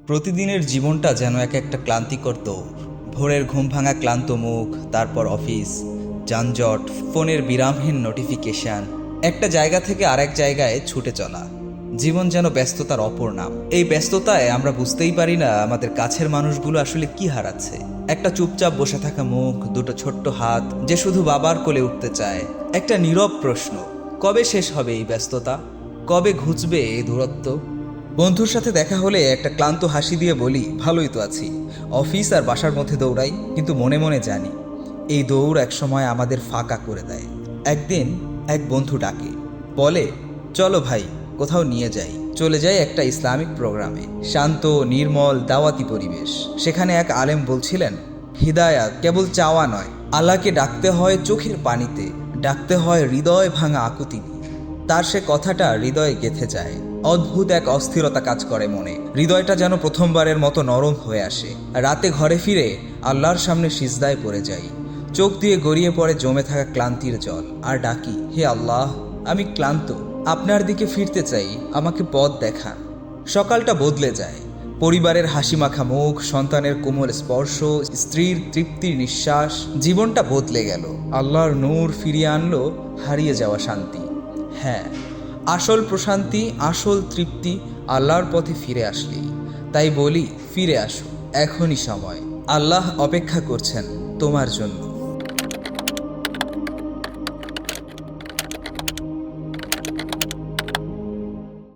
প্রতিদিনের জীবনটা যেন এক একটা ক্লান্তিকর দৌড়। ভোরের ঘুম ভাঙা ক্লান্ত মুখ, তারপর অফিস, যানজট, ফোনের বিরামহীন নোটিফিকেশন, একটা জায়গা থেকে আরেক জায়গায় ছুটে চলা। জীবন যেন ব্যস্ততার অপর নাম। এই ব্যস্ততায় আমরা বুঝতেই পারি না আমাদের কাছের মানুষগুলো আসলে কি হারাচ্ছে। একটা চুপচাপ বসে থাকা মুখ, দুটো ছোট্ট হাত যে শুধু বাবার কোলে উঠতে চায়। একটা নীরব প্রশ্ন, কবে শেষ হবে এই ব্যস্ততা? কবে ঘুচবে এই দূরত্ব? বন্ধুর সাথে দেখা হলে একটা ক্লান্ত হাসি দিয়ে বলি, ভালোই তো আছি। অফিস আর বাসার মধ্যে দৌড়াই, কিন্তু মনে মনে জানি এই দৌড় একসময় আমাদের ফাঁকা করে দেয়। একদিন এক বন্ধু ডাকে, বলে, চলো ভাই, কোথাও নিয়ে যাই। চলে যাই একটা ইসলামিক প্রোগ্রামে। শান্ত, নির্মল, দাওয়াতি পরিবেশ। সেখানে এক আলেম বলছিলেন, হিদায়াত কেবল চাওয়া নয়, আল্লাহকে ডাকতে হয় চোখের পানিতে, ডাকতে হয় হৃদয় ভাঙা আকুতি নিয়ে। তার সে কথাটা হৃদয়ে গেঁথে যায়। অদ্ভুত এক অস্থিরতা কাজ করে মনে। হৃদয়টা যেন প্রথমবারের মতো নরম হয়ে আসে। রাতে ঘরে ফিরে আল্লাহর সামনে সিজদায় পড়ে যাই। চোখ দিয়ে গড়িয়ে পড়ে জমে থাকা ক্লান্তির জল, আর ডাকি, হে আল্লাহ, আমি ক্লান্ত, আপনার দিকে ফিরতে চাই, আমাকে পথ দেখান। সকালটা বদলে যায়। পরিবারের হাসিমাখা মুখ, সন্তানের কোমল স্পর্শ, স্ত্রীর তৃপ্তির নিঃশ্বাস, জীবনটা বদলে গেল। আল্লাহর নূর ফিরিয়ে আনলো হারিয়ে যাওয়া শান্তি। হ্যাঁ, আসল প্রশান্তি, আসল তৃপ্তি আল্লাহর পথে ফিরে আসলেই। তাই বলি, ফিরে আসো, এখনই সময়। আল্লাহ অপেক্ষা করছেন তোমার জন্য।